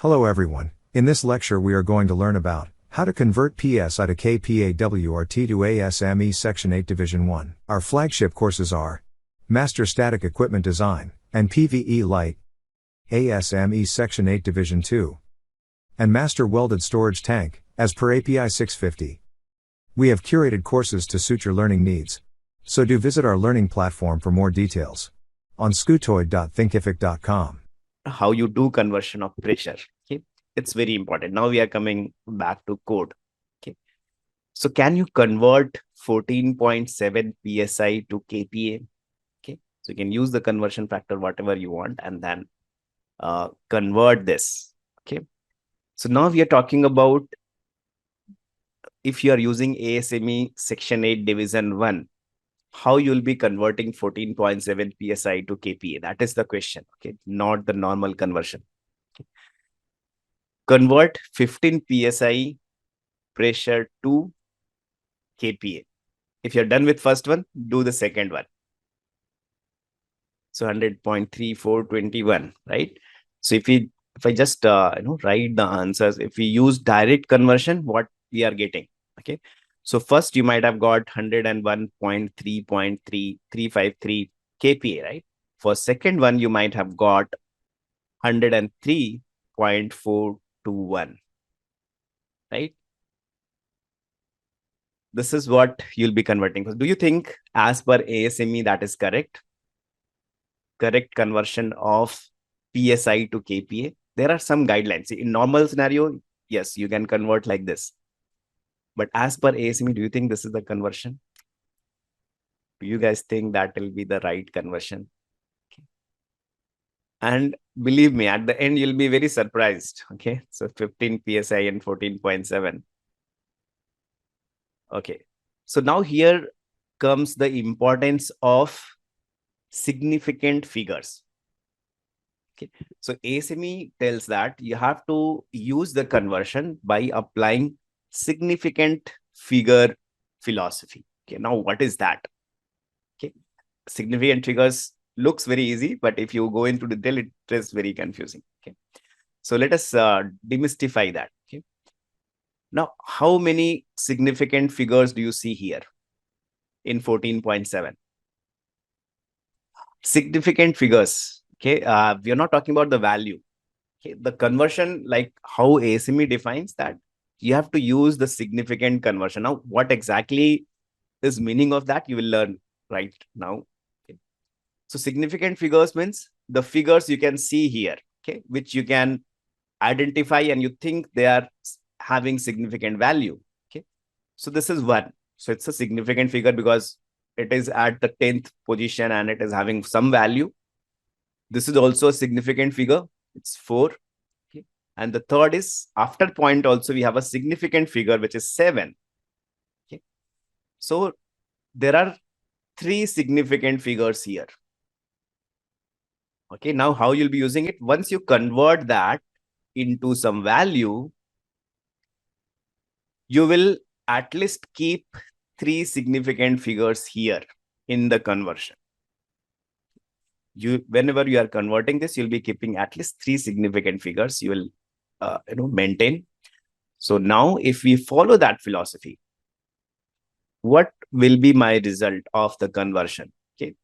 Hello everyone. In this lecture we are going to learn about how to convert PSI to KPAWRT to ASME Section 8 Division 1. Our flagship courses are Master Static Equipment Design and PVElite, ASME Section 8 Division 2, and Master Welded Storage Tank, as per API 650. We have curated courses to suit your learning needs. So do visit our learning platform for more details on scootoid.thinkific.com. How you do conversion of pressure. Okay, it's very important. Now we are coming back to code. Okay, so can you convert 14.7 psi to kPa? Okay, so you can use the conversion factor whatever you want and then convert this. Okay, so now we are talking about if you are using ASME Section 8 Division 1, how you'll be converting 14.7 psi to kPa. That is the question. Okay, not the normal conversion. Okay. Convert 15 psi pressure to kPa. If you're done with first one, do the second one. So 100.3421, right? So if I just write the answers, if we use direct conversion, what we are getting? Okay, so first you might have got 101.3.3353 kPa, right? For second one, you might have got 103.421, right? This is what you'll be converting. Do you think as per ASME that is correct? Correct conversion of PSI to kPa? There are some guidelines. In normal scenario, yes, you can convert like this. But as per ASME, do you think this is the conversion? Do you guys think that will be the right conversion? Okay. And believe me, at the end, you'll be very surprised. Okay, so 15 PSI and 14.7. Okay, so now here comes the importance of significant figures. Okay, so ASME tells that you have to use the conversion by applying significant figure philosophy. Okay, now what is that? Okay, significant figures looks very easy, but if you go into detail, it is very confusing. Okay, so let us demystify that. Okay, now how many significant figures do you see here in 14.7? Significant figures. Okay, we are not talking about the value. Okay, the conversion, like how ASME defines that, you have to use the significant conversion. Now, what exactly is meaning of that? You will learn right now. Okay. So significant figures means the figures you can see here, okay, which you can identify and you think they are having significant value. Okay, so this is one. So it's a significant figure because it is at the 10th position and it is having some value. This is also a significant figure. It's 4. Okay. And the third is after point also we have a significant figure, which is 7. Okay. So there are 3 significant figures here. Okay. Now how you'll be using it? Once you convert that into some value, you will at least keep 3 significant figures here in the conversion. Whenever you are converting this, you'll be keeping at least 3 significant figures you will maintain. So now if we follow that philosophy, what will be my result of the conversion? Okay,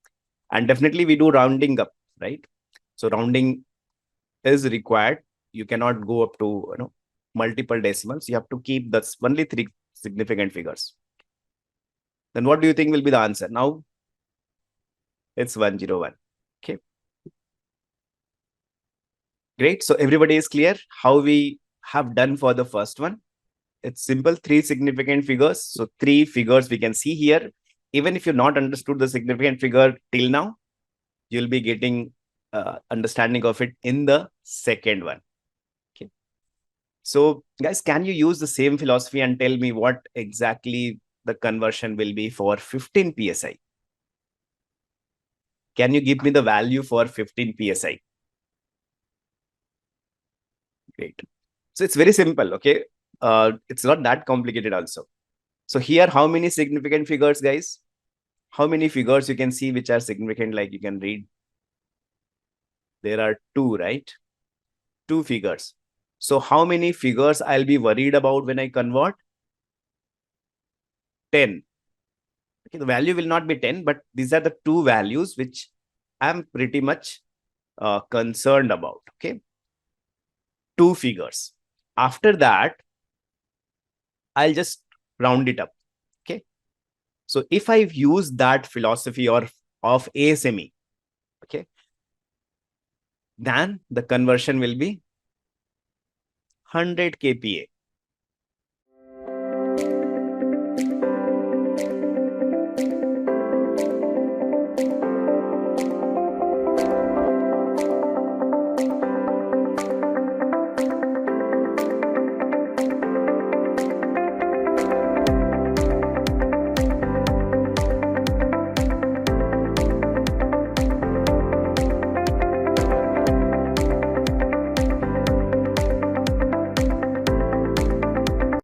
and definitely we do rounding up, right? So rounding is required. You cannot go up to multiple decimals. You have to keep that's only 3 significant figures. Then what do you think will be the answer? Now it's 101. Okay, great. So everybody is clear how we have done for the first one. It's simple, 3 significant figures. So 3 figures we can see here. Even if you've not understood the significant figure till now, you'll be getting understanding of it in the second one. Okay. So guys, can you use the same philosophy and tell me what exactly the conversion will be for 15 PSI? Can you give me the value for 15 PSI? Great. So it's very simple. Okay. It's not that complicated also. So here, how many significant figures, guys? How many figures you can see which are significant? Like you can read. There are 2, right? 2 figures. So how many figures I'll be worried about when I convert? 10. Okay, the value will not be 10, but these are the two values which I'm pretty much concerned about. Okay, two figures. After that, I'll just round it up. Okay, so if I've used that philosophy or of ASME, okay, then the conversion will be 100 kPa.